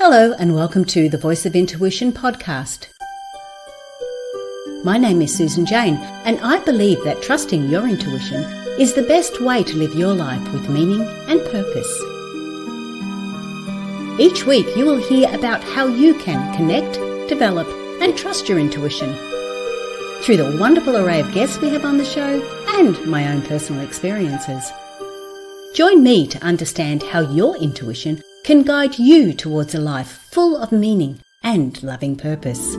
Hello and welcome to the Voice of Intuition podcast. My name is Susan Jane and I believe that trusting your intuition is the best way to live your life with meaning and purpose. Each week you will hear about how you can connect, develop and trust your intuition through the wonderful array of guests we have on the show and my own personal experiences. Join me to understand how your intuition can guide you towards a life full of meaning and loving purpose.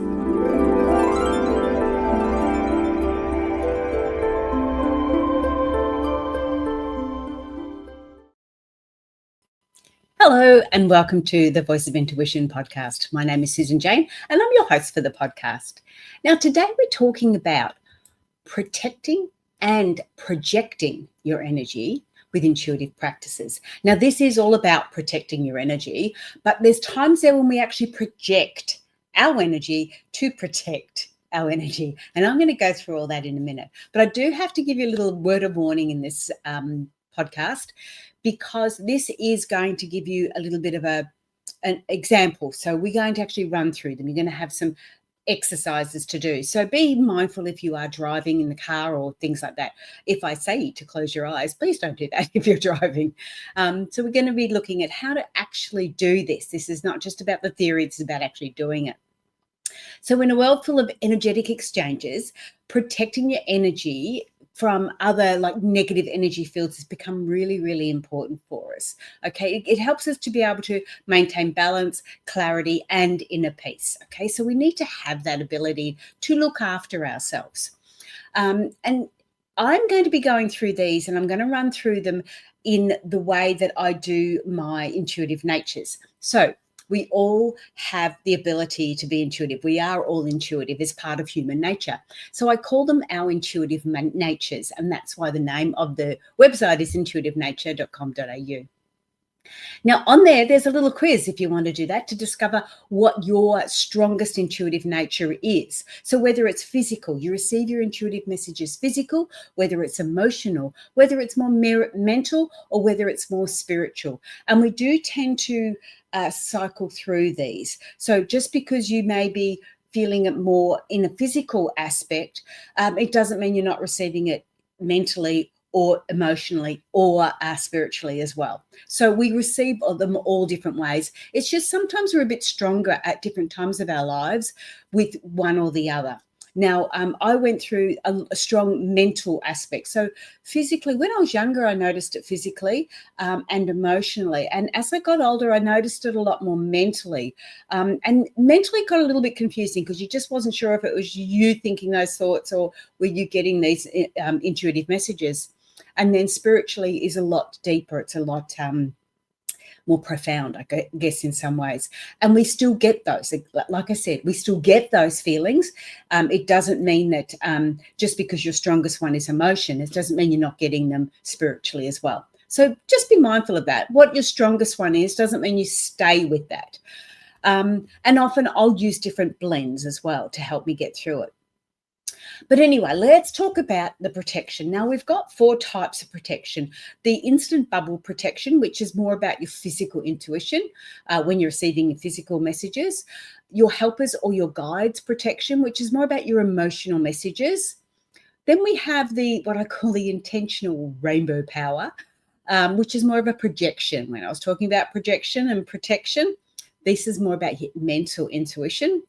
Hello and welcome to the Voice of Intuition podcast. My name is Susan Jane and I'm your host for the podcast. Now today we're talking about protecting and projecting your energy with intuitive practices. Now, this is all about protecting your energy, but there's times there when we actually project our energy to protect our energy. And I'm going to go through all that in a minute. But I do have to give you a little word of warning in this podcast, because this is going to give you a little bit of an example. So we're going to actually run through them. You're going to have some exercises to do. So be mindful if you are driving in the car or things like that. If I say to close your eyes, please don't do that if you're driving. So we're going to be looking at how to actually do this. This is not just about the theory, it's about actually doing it. So in a world full of energetic exchanges, protecting your energy from other like negative energy fields has become really, really important for us. Okay, it helps us to be able to maintain balance, clarity, and inner peace. Okay, so we need to have that ability to look after ourselves. And I'm going to be going through these and I'm going to run through them in the way that I do my intuitive natures. So we all have the ability to be intuitive. We are all intuitive as part of human nature. So I call them our intuitive natures, and that's why the name of the website is intuitivenature.com.au. Now, on there's a little quiz if you want to do that, to discover what your strongest intuitive nature is. So whether it's physical, you receive your intuitive messages physical, whether it's emotional, whether it's more mental, or whether it's more spiritual. And we do tend to cycle through these. So just because you may be feeling it more in a physical aspect, it doesn't mean you're not receiving it mentally or emotionally or spiritually as well. So we receive them all different ways. It's just sometimes we're a bit stronger at different times of our lives with one or the other. Now, I went through a strong mental aspect. So physically, when I was younger, I noticed it physically and emotionally. And as I got older, I noticed it a lot more mentally. And mentally got a little bit confusing because you just wasn't sure if it was you thinking those thoughts or were you getting these intuitive messages. And then spiritually is a lot deeper. It's a lot more profound, I guess, in some ways. And we still get those. Like I said, we still get those feelings. It doesn't mean that just because your strongest one is emotion, it doesn't mean you're not getting them spiritually as well. So just be mindful of that. What your strongest one is doesn't mean you stay with that. And often I'll use different blends as well to help me get through it. But anyway, let's talk about the protection. Now, we've got 4 types of protection. The instant bubble protection, which is more about your physical intuition when you're receiving your physical messages. Your helpers or your guides protection, which is more about your emotional messages. Then we have what I call the intentional rainbow power, which is more of a projection. When I was talking about projection and protection, this is more about mental intuition.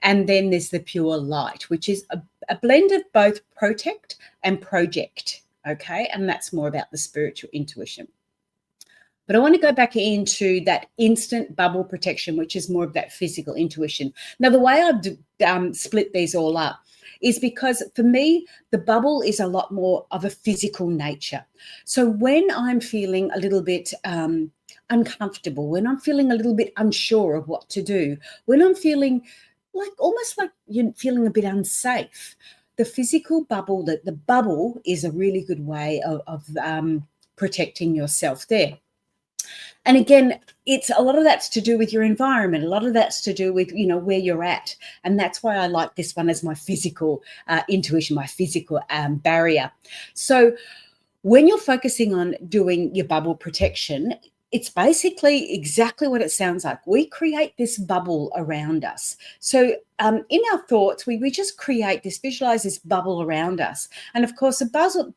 And then there's the pure light, which is a blend of both protect and project, okay? And that's more about the spiritual intuition. But I want to go back into that instant bubble protection, which is more of that physical intuition. Now, the way I've split these all up is because for me, the bubble is a lot more of a physical nature. So when I'm feeling a little bit uncomfortable, when I'm feeling a little bit unsure of what to do, when I'm feeling almost like you're feeling a bit unsafe, the physical bubble, the bubble is a really good way of protecting yourself there. And again, it's a lot of that's to do with your environment. A lot of that's to do with, where you're at. And that's why I like this one as my physical intuition, my physical barrier. So when you're focusing on doing your bubble protection, it's basically exactly what it sounds like. We create this bubble around us. So in our thoughts, we just create this, visualize this bubble around us. And of course, a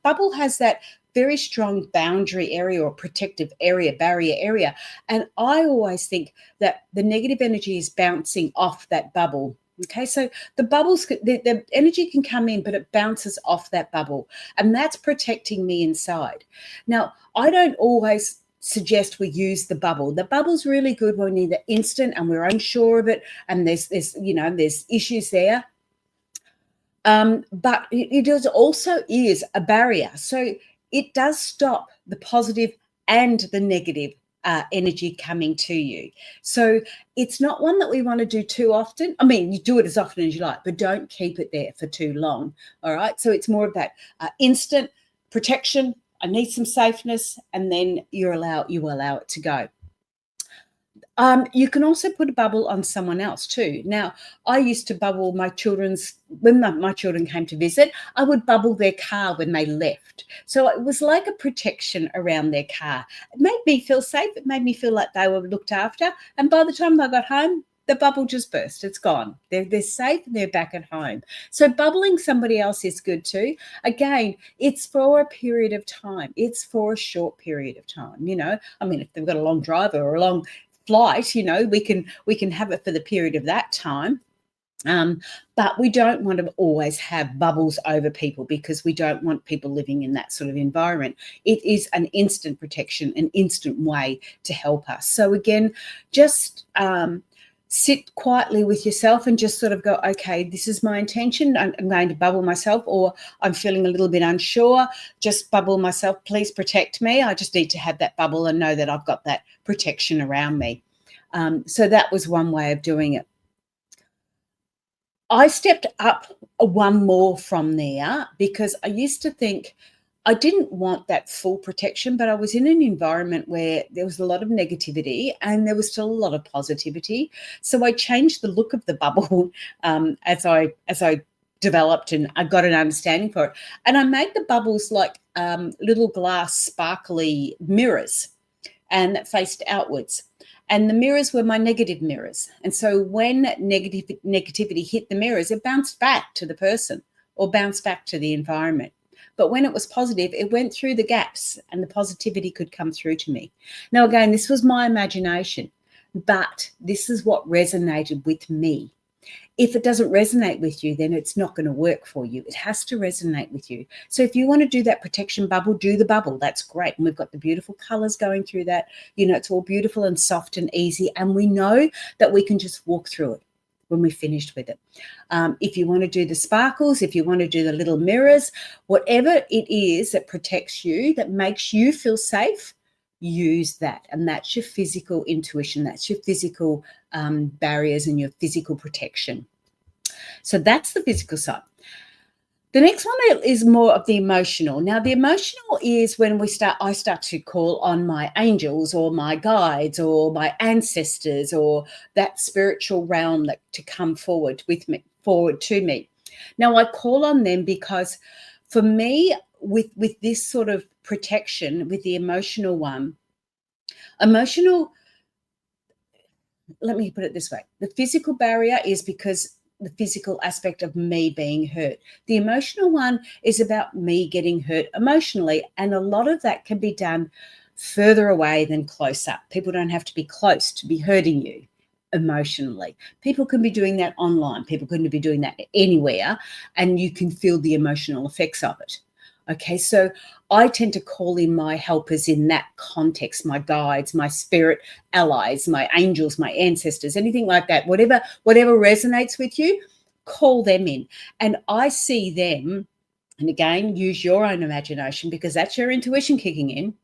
bubble has that very strong boundary area or protective area, barrier area. And I always think that the negative energy is bouncing off that bubble. Okay, so the energy can come in, but it bounces off that bubble. And that's protecting me inside. Now, I don't always suggest we use the bubble. The bubble's really good when we're either instant and we're unsure of it, and there's issues there. But it also is a barrier. So it does stop the positive and the negative energy coming to you. So it's not one that we want to do too often. I mean, you do it as often as you like, but don't keep it there for too long. All right. So it's more of that instant protection. I need some safeness, and then you allow it to go. You can also put a bubble on someone else too. Now, I used to bubble my when my children came to visit, I would bubble their car when they left. So it was like a protection around their car. It made me feel safe. It made me feel like they were looked after. And by the time they got home, the bubble just burst. It's gone. They're safe and they're back at home. So bubbling somebody else is good too. Again, it's for a period of time. It's for a short period of time. I mean, if they've got a long drive or a long flight, we can have it for the period of that time. But we don't want to always have bubbles over people, because we don't want people living in that sort of environment. It is an instant protection, an instant way to help us. So again, just sit quietly with yourself and just sort of go, okay, this is my intention. I'm going to bubble myself, or I'm feeling a little bit unsure. Just bubble myself. Please protect me. I just need to have that bubble and know that I've got that protection around me. So that was one way of doing it. I stepped up one more from there, because I used to think I didn't want that full protection, but I was in an environment where there was a lot of negativity and there was still a lot of positivity. So I changed the look of the bubble as I developed and I got an understanding for it. And I made the bubbles like little glass sparkly mirrors, and that faced outwards. And the mirrors were my negative mirrors. And so when negativity hit the mirrors, it bounced back to the person or bounced back to the environment. But when it was positive, it went through the gaps and the positivity could come through to me. Now, again, this was my imagination, but this is what resonated with me. If it doesn't resonate with you, then it's not going to work for you. It has to resonate with you. So if you want to do that protection bubble, do the bubble. That's great. And we've got the beautiful colors going through that. It's all beautiful and soft and easy. And we know that we can just walk through it when we're finished with it. If you want to do the sparkles, if you want to do the little mirrors, whatever it is that protects you, that makes you feel safe, use that. And that's your physical intuition. That's your physical barriers and your physical protection. So that's the physical side. The next one is more of the emotional. Now, the emotional is when I start to call on my angels or my guides or my ancestors or that spiritual realm to come forward to me. Now, I call on them because for me, with this sort of protection, with the emotional one, let me put it this way. The physical barrier is because the physical aspect of me being hurt. The emotional one is about me getting hurt emotionally. And a lot of that can be done further away than close up. People don't have to be close to be hurting you emotionally. People can be doing that online. People can be doing that anywhere, and you can feel the emotional effects of it. Okay, so I tend to call in my helpers in that context, my guides, my spirit allies, my angels, my ancestors, anything like that. Whatever resonates with you, call them in. And I see them, and again, use your own imagination because that's your intuition kicking in.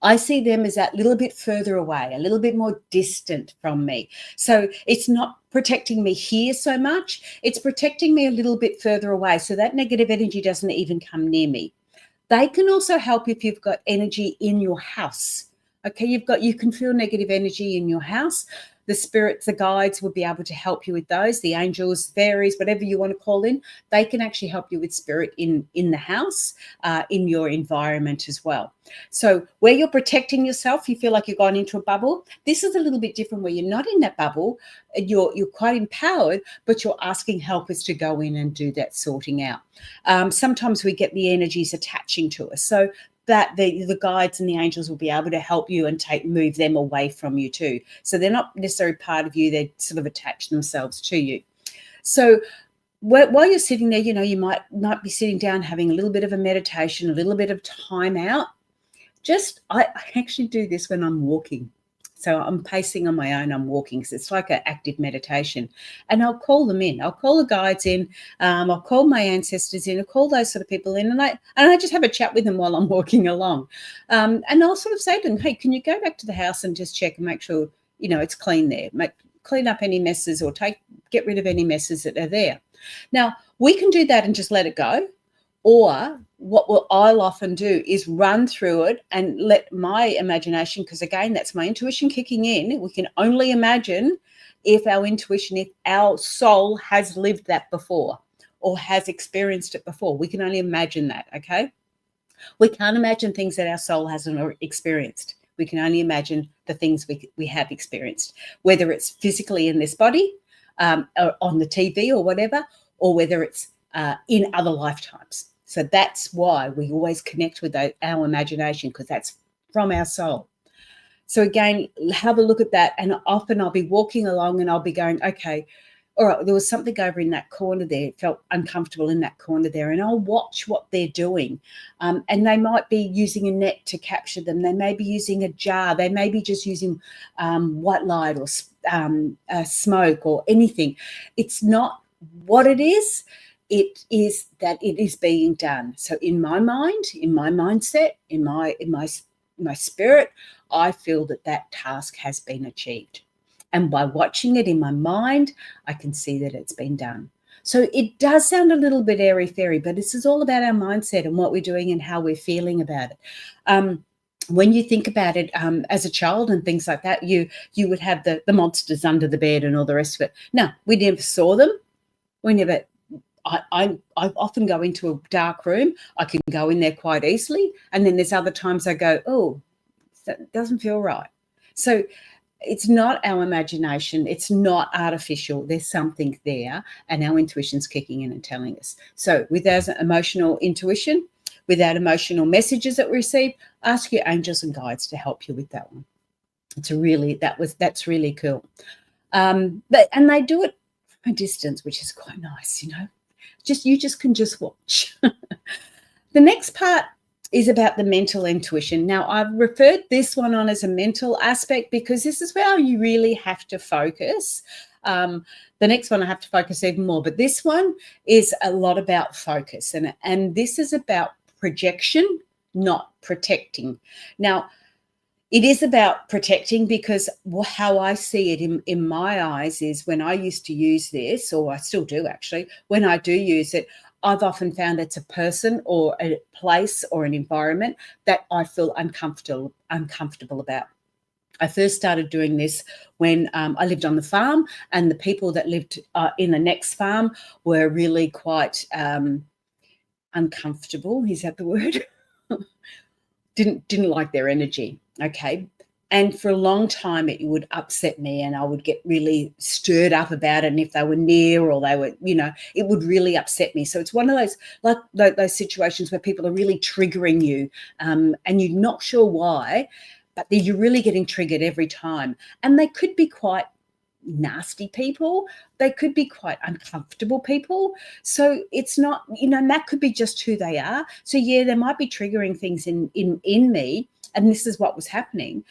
I see them as that little bit further away, a little bit more distant from me. So it's not protecting me here so much. It's protecting me a little bit further away. So that negative energy doesn't even come near me. They can also help if you've got energy in your house. Okay, you can feel negative energy in your house. The spirits, the guides will be able to help you with those. The angels, fairies, whatever you want to call in, they can actually help you with spirit in the house, in your environment as well. So where you're protecting yourself, you feel like you've gone into a bubble. This is a little bit different where you're not in that bubble. You're quite empowered, but you're asking helpers to go in and do that sorting out. Sometimes we get the energies attaching to us. So that the guides and the angels will be able to help you and move them away from you too. So they're not necessarily part of you, they sort of attach themselves to you. So while you're sitting there, you might be sitting down having a little bit of a meditation, a little bit of time out. I actually do this when I'm walking. So I'm pacing on my own, I'm walking, because it's like an active meditation. And I'll call them in. I'll call the guides in. I'll call my ancestors in. I'll call those sort of people in. And I just have a chat with them while I'm walking along. And I'll sort of say to them, hey, can you go back to the house and just check and make sure, it's clean there. Clean up any messes or get rid of any messes that are there. Now, we can do that and just let it go. Or what I'll often do is run through it and let my imagination, because again, that's my intuition kicking in. We can only imagine if our soul has lived that before or has experienced it before. We can only imagine that, okay? We can't imagine things that our soul hasn't experienced. We can only imagine the things we have experienced, whether it's physically in this body, or on the TV or whatever, or whether it's in other lifetimes. So that's why we always connect with our imagination, because that's from our soul. So again, have a look at that. And often I'll be walking along and I'll be going, okay, all right, there was something over in that corner there. It felt uncomfortable in that corner there. And I'll watch what they're doing. And they might be using a net to capture them. They may be using a jar. They may be just using white light or smoke or anything. It's not what it is. It is that it is being done. So in my mind, in my mindset, in my spirit, I feel that task has been achieved. And by watching it in my mind, I can see that it's been done. So it does sound a little bit airy-fairy, but this is all about our mindset and what we're doing and how we're feeling about it. When you think about it, as a child and things like that, you would have the monsters under the bed and all the rest of it. No, we never saw them. We never... I often go into a dark room. I can go in there quite easily. And then there's other times I go, oh, that doesn't feel right. So it's not our imagination. It's not artificial. There's something there, and our intuition's kicking in and telling us. So with our emotional intuition, with our emotional messages that we receive, ask your angels and guides to help you with that one. That's really cool. And they do it from a distance, which is quite nice, you can watch. The next part is about the mental intuition. Now, I've referred this one on as a mental aspect because this is where you really have to focus. The next one I have to focus even more, but this one is a lot about focus, and this is about projection, not protecting. Now, it is about protecting because how I see it in my eyes is when I used to use this, or I still do actually, when I do use it, I've often found it's a person or a place or an environment that I feel uncomfortable about. I first started doing this when I lived on the farm, and the people that lived in the next farm were really quite uncomfortable. Is that the word? Didn't like their energy. Okay. And for a long time, it would upset me and I would get really stirred up about it. And if they were near or they were, it would really upset me. So it's one of those, like those situations where people are really triggering you and you're not sure why, but you're really getting triggered every time. And they could be quite nasty people. They could be quite uncomfortable people. So it's not, and that could be just who they are. So yeah, they might be triggering things in me. And this is what was happening.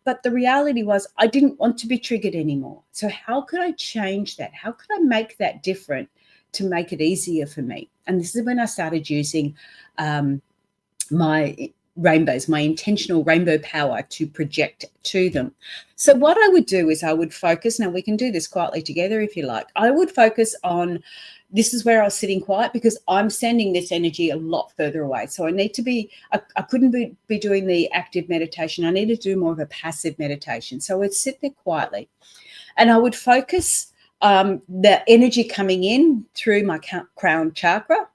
But the reality was I didn't want to be triggered anymore. So how could I change that? How could I make that different to make it easier for me? And this is when I started using my rainbows, my intentional rainbow power to project to them. So what I would do is I would focus. Now we can do this quietly together if you like. I would focus on, this is where I was sitting quiet because I'm sending this energy a lot further away. So I need to be, I couldn't be doing the active meditation. I needed to do more of a passive meditation. So I'd sit there quietly And I would focus the energy coming in through my crown chakra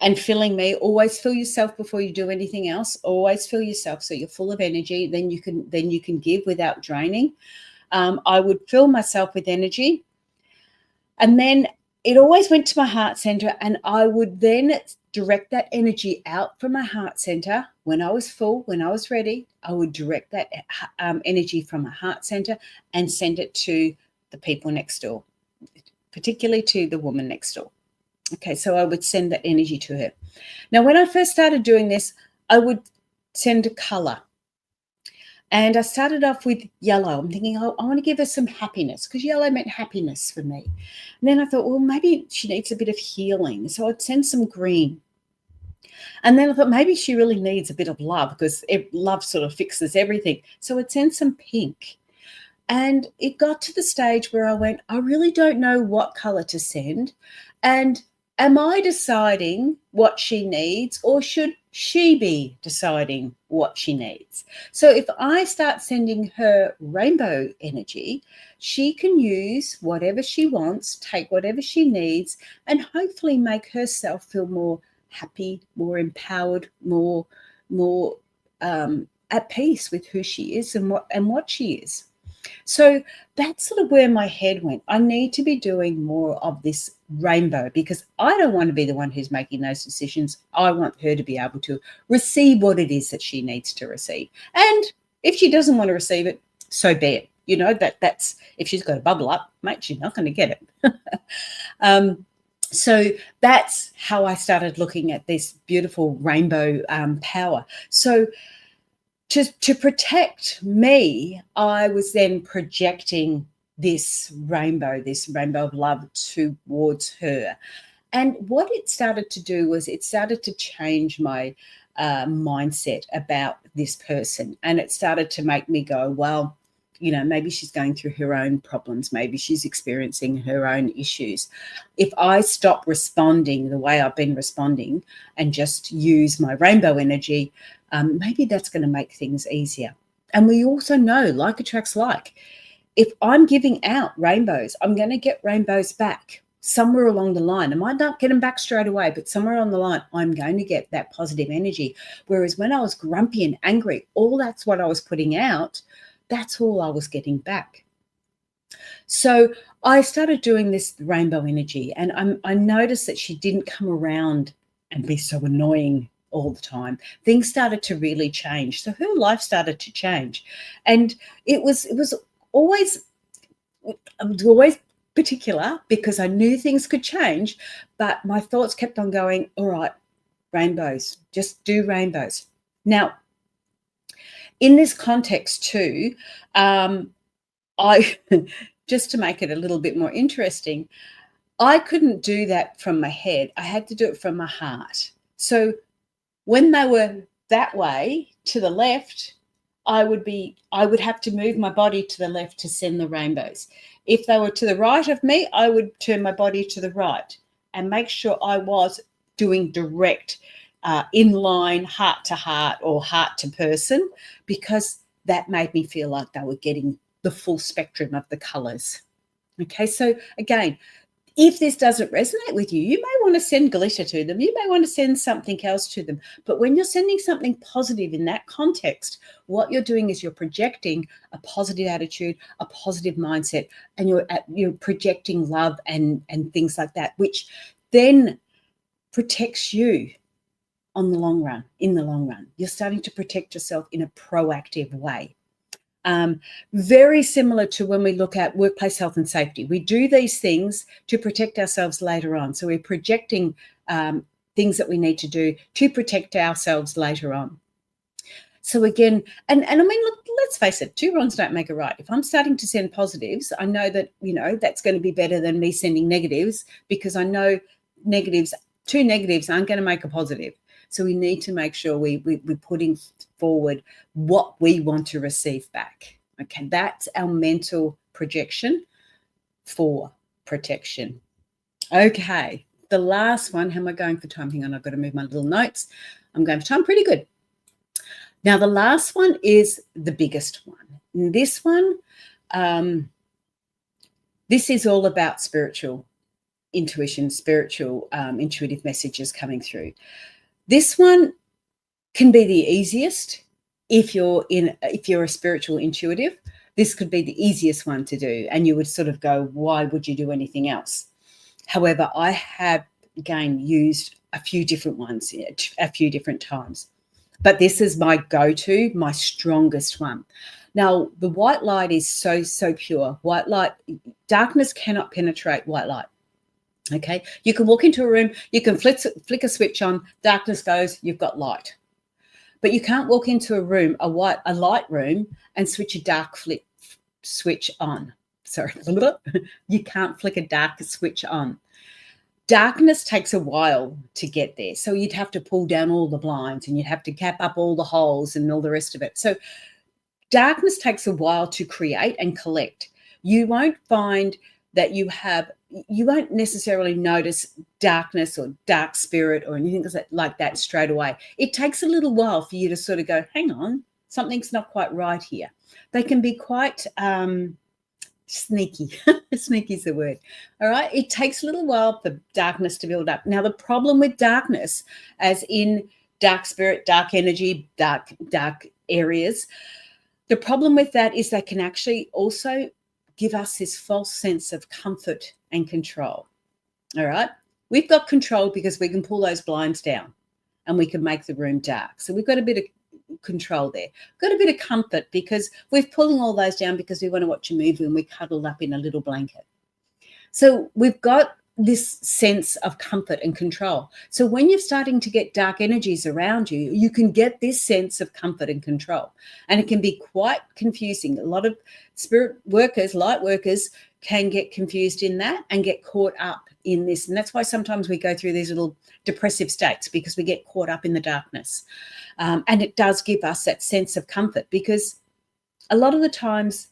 and filling me. Always fill yourself before you do anything else. Always fill yourself so you're full of energy. Then you can give without draining. I would fill myself with energy, and then it always went to my heart center, and I would then direct that energy out from my heart center. When I was full, when I was ready, I would direct that energy from my heart center and send it to the people next door, particularly to the woman next door. Okay, so I would send that energy to her. Now, when I first started doing this, I would send a color. And I started off with yellow. I'm thinking, oh, I want to give her some happiness, because yellow meant happiness for me. And then I thought, well, maybe she needs a bit of healing. So I'd send some green. And then I thought maybe she really needs a bit of love, because love sort of fixes everything. So I'd send some pink. And it got to the stage where I went, I really don't know what color to send. And am I deciding what she needs, or should she be deciding what she needs? So if I start sending her rainbow energy, she can use whatever she wants, take whatever she needs, and hopefully make herself feel more happy, more empowered, more at peace with who she is and what she is. So that's sort of where my head went. I need to be doing more of this rainbow, because I don't want to be the one who's making those decisions. I want her to be able to receive what it is that she needs to receive. And if she doesn't want to receive it, so be it. You know, that's if she's got a bubble up, mate, she's not going to get it. So that's how I started looking at this beautiful rainbow power. So to protect me, I was then projecting this rainbow of love towards her. And what it started to do was it started to change my mindset about this person. And it started to make me go, well, you know, maybe she's going through her own problems. Maybe she's experiencing her own issues. If I stop responding the way I've been responding and just use my rainbow energy, maybe that's going to make things easier. And we also know, like attracts like. If I'm giving out rainbows, I'm going to get rainbows back somewhere along the line. I might not get them back straight away, but somewhere on the line, I'm going to get that positive energy. Whereas when I was grumpy and angry, all that's what I was putting out, that's all I was getting back. So I started doing this rainbow energy, and I noticed that she didn't come around and be so annoying all the time. Things started to really change. So her life started to change. And it was always particular, because I knew things could change, but my thoughts kept on going, all right, rainbows, just do rainbows. Now, in this context too, I just to make it a little bit more interesting, I couldn't do that from my head. I had to do it from my heart. So when they were that way to the left, I would have to move my body to the left to send the rainbows. If they were to the right of me, I would turn my body to the right and make sure I was doing direct in line, heart to heart or heart to person, because that made me feel like they were getting the full spectrum of the colors. Okay, so again, if this doesn't resonate with you, you may want to send glitter to them. You may want to send something else to them. But when you're sending something positive in that context, what you're doing is you're projecting a positive attitude, a positive mindset, and you're projecting love and things like that, which then protects you in the long run. You're starting to protect yourself in a proactive way. Very similar to when we look at workplace health and safety. We do these things to protect ourselves later on. So we're projecting things that we need to do to protect ourselves later on. So again, and I mean, look, let's face it, two wrongs don't make a right. If I'm starting to send positives, I know that, that's going to be better than me sending negatives, because I know two negatives aren't going to make a positive. So we need to make sure we're putting forward what we want to receive back. Okay, that's our mental projection for protection. Okay, the last one. How am I going for time? Hang on, I've got to move my little notes. I'm going for time pretty good. Now, the last one is the biggest one. And this one, This is all about spiritual intuition, spiritual intuitive messages coming through. This one can be the easiest if you're a spiritual intuitive. This could be the easiest one to do, and you would sort of go, why would you do anything else? However, I have again used a few different ones at a few different times, but this is my go-to, my strongest one. Now, the white light is so pure. White light, darkness cannot penetrate white light. Okay, you can walk into a room, you can flick a switch on, darkness goes, you've got light. But you can't walk into a room, a light room, and switch a dark switch on. Sorry, you can't flick a dark switch on. Darkness takes a while to get there. So you'd have to pull down all the blinds and you'd have to cap up all the holes and all the rest of it. So darkness takes a while to create and collect. You won't find that you won't necessarily notice darkness or dark spirit or anything like that straight away. It takes a little while for you to sort of go, hang on, something's not quite right here. They can be quite sneaky. Sneaky is the word. All right. It takes a little while for darkness to build up. Now, the problem with darkness, as in dark spirit, dark energy, dark areas, the problem with that is they can actually also give us this false sense of comfort and control. All right. We've got control because we can pull those blinds down and we can make the room dark. So we've got a bit of control there. We've got a bit of comfort because we're pulling all those down because we want to watch a movie and we cuddled up in a little blanket. So we've got this sense of comfort and control. So when you're starting to get dark energies around you, you can get this sense of comfort and control. And it can be quite confusing. A lot of spirit workers, light workers, can get confused in that and get caught up in this. And that's why sometimes we go through these little depressive states, because we get caught up in the darkness. And it does give us that sense of comfort, because a lot of the times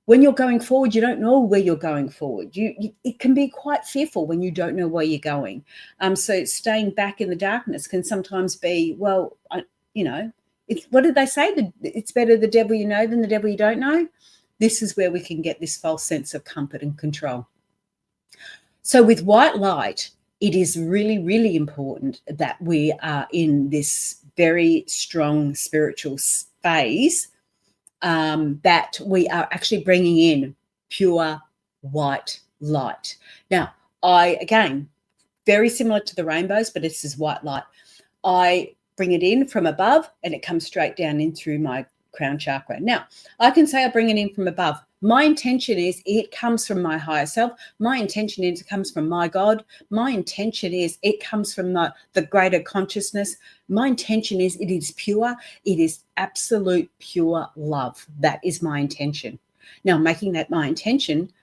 when you're going forward, you don't know where you're going forward. It can be quite fearful when you don't know where you're going. So staying back in the darkness can sometimes be, well, what did they say? It's better the devil you know than the devil you don't know. This is where we can get this false sense of comfort and control. So with white light, it is really, really important that we are in this very strong spiritual phase, that we are actually bringing in pure white light. Now, again, very similar to the rainbows, but this is white light. I bring it in from above and it comes straight down in through my crown chakra. Now, I can say I bring it in from above. My intention is it comes from my higher self. My intention is it comes from my God. My intention is it comes from the greater consciousness. My intention is it is pure. It is absolute pure love. That is my intention. Now, making that my intention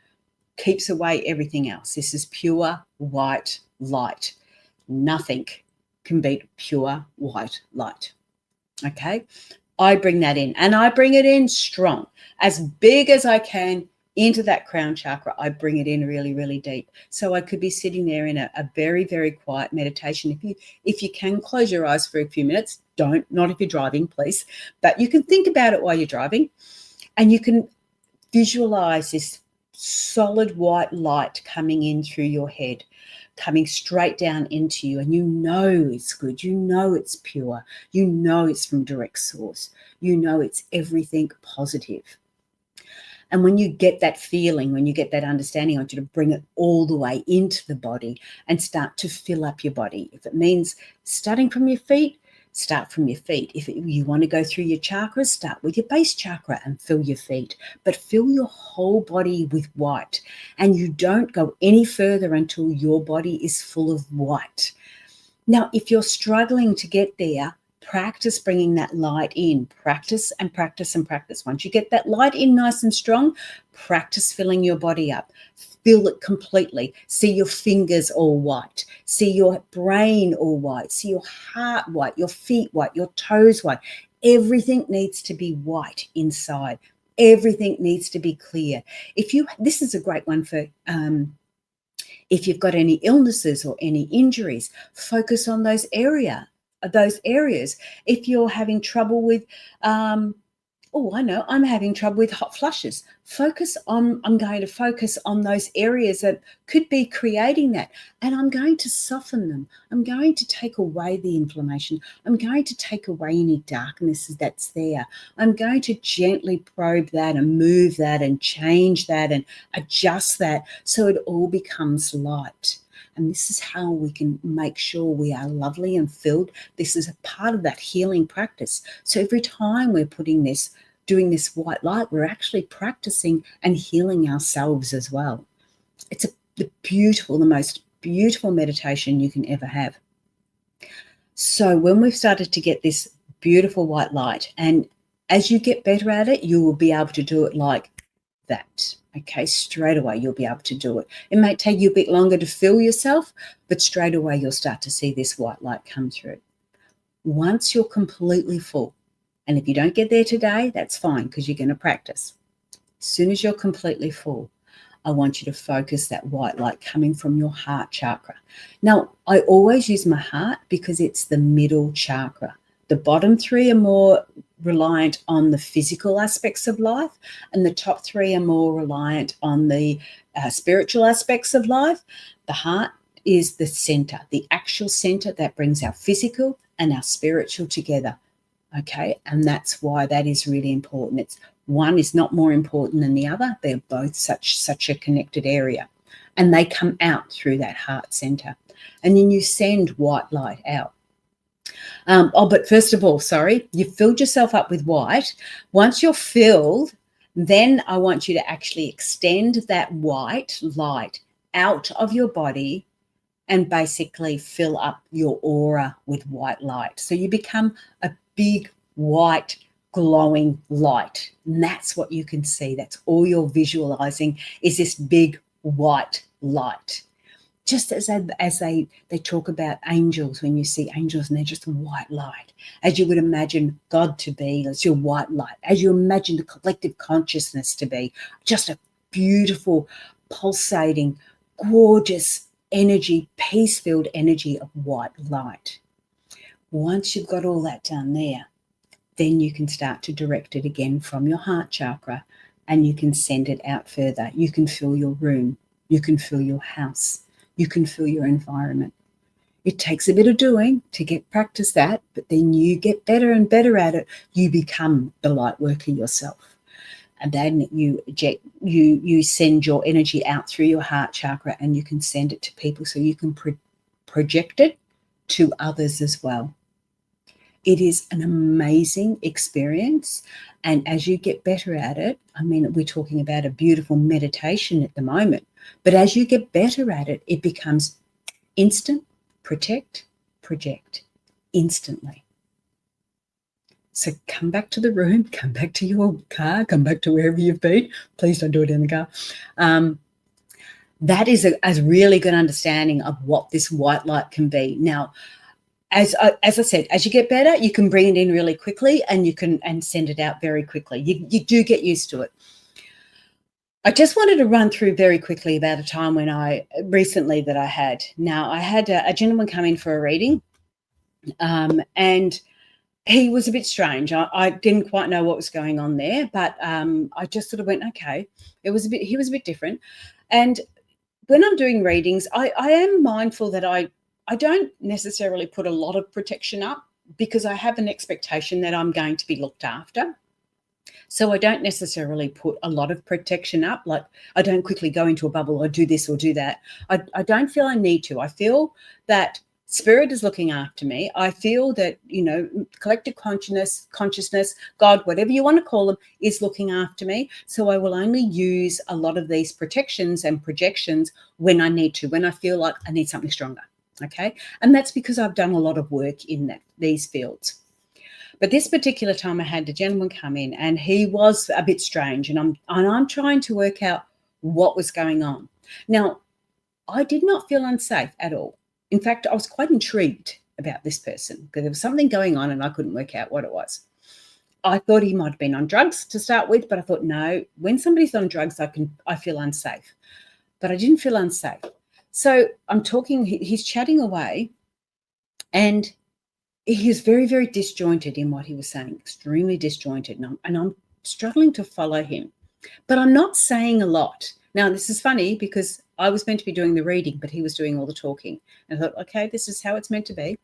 keeps away everything else. This is pure white light. Nothing can beat pure white light. Okay? I bring that in, and I bring it in strong, as big as I can into that crown chakra. I bring it in really, really deep. So I could be sitting there in a very, very quiet meditation. If you can close your eyes for a few minutes, not if you're driving, please, but you can think about it while you're driving, and you can visualize this solid white light coming in through your head, coming straight down into you, and you know it's good, you know it's pure, you know it's from direct source, you know it's everything positive. And when you get that feeling, when you get that understanding, I want you to bring it all the way into the body and start to fill up your body. If it means starting from your feet, start from your feet. If you want to go through your chakras, start with your base chakra and fill your feet, but fill your whole body with white. And you don't go any further until your body is full of white. Now, if you're struggling to get there, practice bringing that light in. Practice and practice and practice. Once you get that light in nice and strong, practice filling your body up. Fill it completely. See your fingers all white. See your brain all white. See your heart white, your feet white, your toes white. Everything needs to be white inside. Everything needs to be clear. This is a great one for if you've got any illnesses or any injuries, focus on those areas. If you're having trouble with Oh, I know, I'm having trouble with hot flushes. I'm going to focus on those areas that could be creating that. And I'm going to soften them. I'm going to take away the inflammation. I'm going to take away any darkness that's there. I'm going to gently probe that and move that and change that and adjust that so it all becomes light. And this is how we can make sure we are lovely and filled. This is a part of that healing practice. So every time we're doing this white light, we're actually practicing and healing ourselves as well. It's the most beautiful meditation you can ever have. So when we've started to get this beautiful white light, and as you get better at it, you will be able to do it like that. Okay, straight away you'll be able to do it. It might take you a bit longer to feel yourself, but straight away you'll start to see this white light come through. Once you're completely full, and if you don't get there today, that's fine because you're going to practice. As soon as you're completely full, I want you to focus that white light coming from your heart chakra. Now, I always use my heart because it's the middle chakra. The bottom three are more reliant on the physical aspects of life, and the top three are more reliant on the spiritual aspects of life. The heart is the center, the actual center that brings our physical and our spiritual together. Okay, and that's why that is really important. One is not more important than the other. They're both such a connected area, and they come out through that heart center. And then you send white light out. But first of all, you filled yourself up with white. Once you're filled, then I want you to actually extend that white light out of your body and basically fill up your aura with white light. So you become a big white glowing light. And that's what you can see. That's all you're visualizing is this big white light. Just as they talk about angels, when you see angels and they're just white light, as you would imagine God to be, that's your white light, as you imagine the collective consciousness to be, just a beautiful, pulsating, gorgeous energy, peace-filled energy of white light. Once you've got all that done there, then you can start to direct it again from your heart chakra and you can send it out further. You can fill your room. You can fill your house. You can fill your environment. It takes a bit of doing to practice that, but then you get better and better at it. You become the light worker yourself. And then you send your energy out through your heart chakra and you can send it to people so you can project it to others as well. It is an amazing experience. And as you get better at it, I mean, we're talking about a beautiful meditation at the moment, but as you get better at it, it becomes instant, protect, project, instantly. So come back to the room, come back to your car, come back to wherever you've been. Please don't do it in the car. That is a really good understanding of what this white light can be. Now, as I said, as you get better, you can bring it in really quickly and you can send it out very quickly. You do get used to it. I just wanted to run through very quickly about a time when I had. Now, I had a gentleman come in for a reading, and he was a bit strange. I didn't quite know what was going on there, but I just sort of went, okay. He was a bit different. And when I'm doing readings, I am mindful that I don't necessarily put a lot of protection up because I have an expectation that I'm going to be looked after. So I don't necessarily put a lot of protection up. Like I don't quickly go into a bubble or do this or do that. I don't feel I need to. I feel that Spirit is looking after me. I feel that, collective consciousness, God, whatever you want to call them, is looking after me. So I will only use a lot of these protections and projections when I need to, when I feel like I need something stronger. Okay. And that's because I've done a lot of work in these fields. But this particular time I had a gentleman come in and he was a bit strange and I'm trying to work out what was going on. Now, I did not feel unsafe at all. In fact, I was quite intrigued about this person because there was something going on and I couldn't work out what it was. I thought he might have been on drugs to start with, but I thought, no, when somebody's on drugs, I feel unsafe. But I didn't feel unsafe. So I'm talking, he's chatting away and he was very, very disjointed in what he was saying, extremely disjointed. And I'm struggling to follow him. But I'm not saying a lot. Now, this is funny because I was meant to be doing the reading, but he was doing all the talking. And I thought, okay, this is how it's meant to be.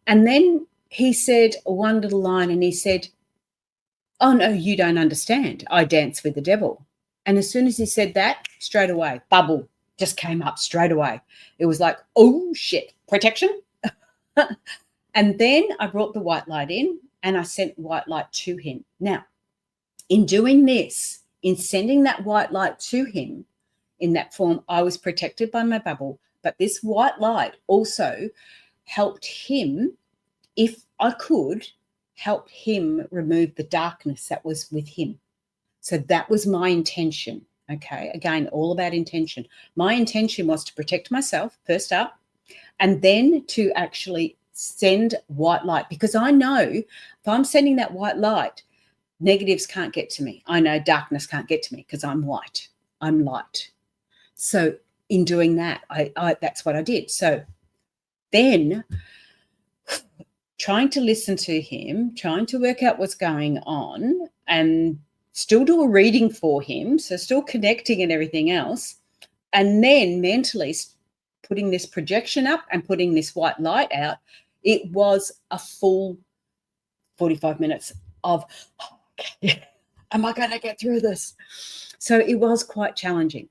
And then he said one little line and he said, "Oh, no, you don't understand. I dance with the devil." And as soon as he said that, straight away, bubble just came up straight away. It was like, oh, shit, protection. And then I brought the white light in and I sent white light to him. Now, in doing this, in sending that white light to him in that form, I was protected by my bubble. But this white light also helped him, if I could, help him remove the darkness that was with him. So that was my intention. Okay. Again, all about intention. My intention was to protect myself first up, and then to actually send white light, because I know if I'm sending that white light, negatives can't get to me. I know darkness can't get to me because I'm white. I'm light. So in doing that, I that's what I did. So then trying to listen to him, trying to work out what's going on, and still do a reading for him. So still connecting and everything else. And then mentally putting this projection up and putting this white light out. It was a full 45 minutes of, okay, am I going to get through this? So it was quite challenging,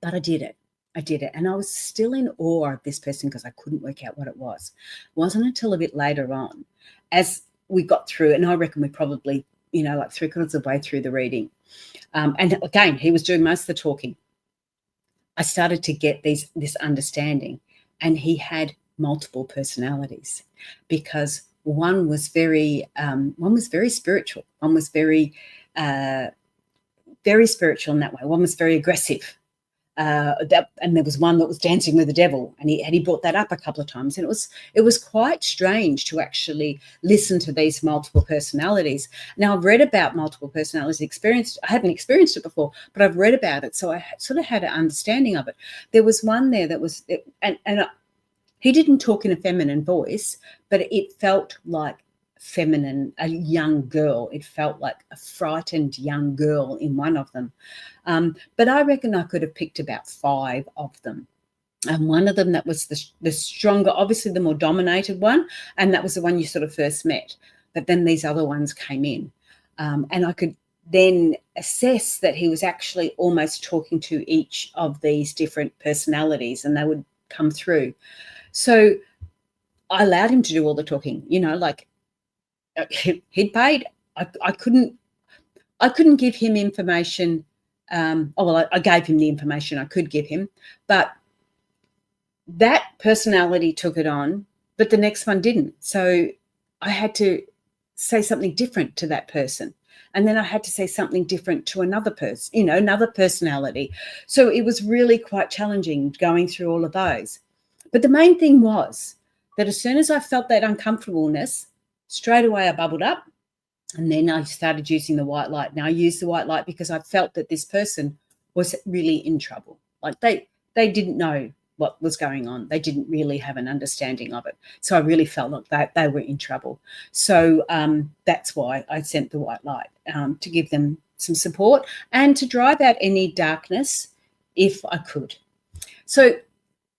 but I did it. I did it. And I was still in awe of this person because I couldn't work out what it was. It wasn't until a bit later on, as we got through, and I reckon we probably, like 3/4 of the way through the reading. And again, he was doing most of the talking. I started to get this understanding, and he had multiple personalities, because one was very spiritual, one was very spiritual in that way, one was very aggressive. And there was one that was dancing with the devil, and he brought that up a couple of times, and it was quite strange to actually listen to these multiple personalities. Now, I've read about multiple personalities, I hadn't experienced it before, but I've read about it, so I sort of had an understanding of it. There was one there that was, he didn't talk in a feminine voice, but it felt like feminine, a young girl. It felt like a frightened young girl in one of them. But I reckon I could have picked about 5 of them. And one of them that was the stronger, obviously the more dominated one, and that was the one you sort of first met. But then these other ones came in, and I could then assess that he was actually almost talking to each of these different personalities, and they would come through. So I allowed him to do all the talking, like he'd paid. I couldn't give him information. I gave him the information I could give him, but that personality took it on, but the next one didn't. So I had to say something different to that person. And then I had to say something different to another person, another personality. So it was really quite challenging going through all of those. But the main thing was that as soon as I felt that uncomfortableness, straight away I bubbled up, and then I started using the white light. Now I used the white light because I felt that this person was really in trouble. Like they didn't know what was going on. They didn't really have an understanding of it. So I really felt like they were in trouble. So that's why I sent the white light, to give them some support and to drive out any darkness if I could. So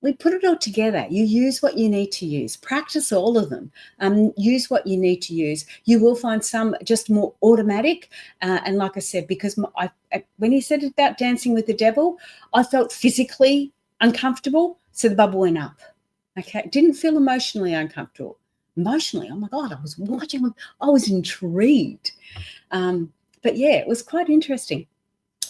we put it all together. You use what you need to use. Practice all of them. Use what you need to use. You will find some just more automatic. And like I said, because when he said about dancing with the devil, I felt physically uncomfortable, so the bubble went up. Okay, didn't feel emotionally uncomfortable. Emotionally, oh my God, I was watching. I was intrigued. But yeah, it was quite interesting.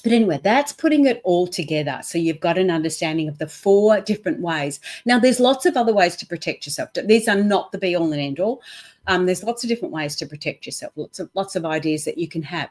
But anyway, that's putting it all together. So you've got an understanding of the 4 different ways. Now, there's lots of other ways to protect yourself. These are not the be all and end all. There's lots of different ways to protect yourself, lots of ideas that you can have.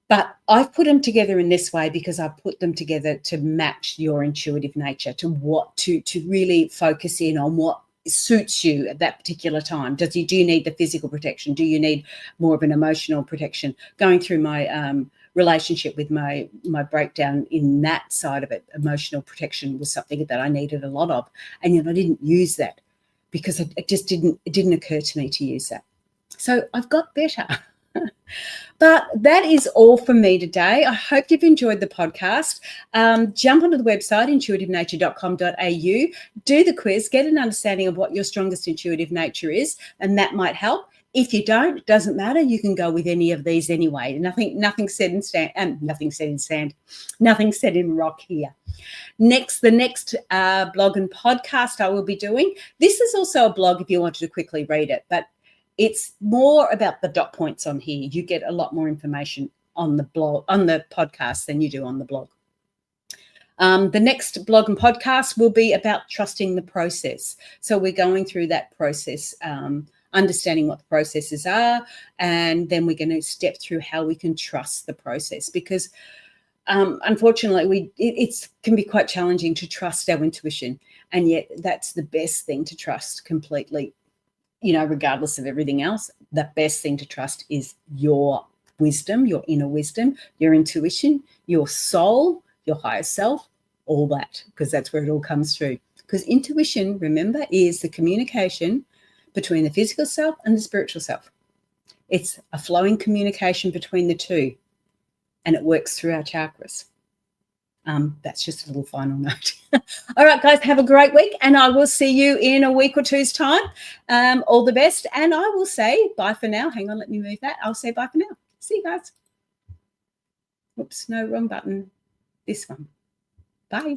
But I've put them together in this way because I've put them together to match your intuitive nature, to really focus in on what suits you at that particular time. Do you need the physical protection? Do you need more of an emotional protection? Going through my relationship with my breakdown in that side of it, emotional protection was something that I needed a lot of, and yet I didn't use that. because it didn't occur to me to use that. So I've got better. But that is all from me today. I hope you've enjoyed the podcast. Jump onto the website, intuitivenature.com.au, do the quiz, get an understanding of what your strongest intuitive nature is, and that might help. If you don't, it doesn't matter. You can go with any of these anyway. Nothing said in sand, nothing said in rock here. The next blog and podcast I will be doing. This is also a blog if you wanted to quickly read it, but it's more about the dot points on here. You get a lot more information on the blog, on the podcast, than you do on the blog. The next blog and podcast will be about trusting the process. So we're going through that process, understanding what the processes are, and then we're going to step through how we can trust the process, because unfortunately it can be quite challenging to trust our intuition, and yet that's the best thing to trust completely. Regardless of everything else, the best thing to trust is your wisdom, your inner wisdom, your intuition, your soul, your higher self, all that, because that's where it all comes through. Because intuition, remember, is the communication between the physical self and the spiritual self. It's a flowing communication between the two, and it works through our chakras. That's just a little final note. All right, guys, have a great week, and I will see you in a week or two's time. All the best, and I will say bye for now. Hang on, let me move that. I'll say bye for now. See you guys. Oops, no, wrong button. This one. Bye.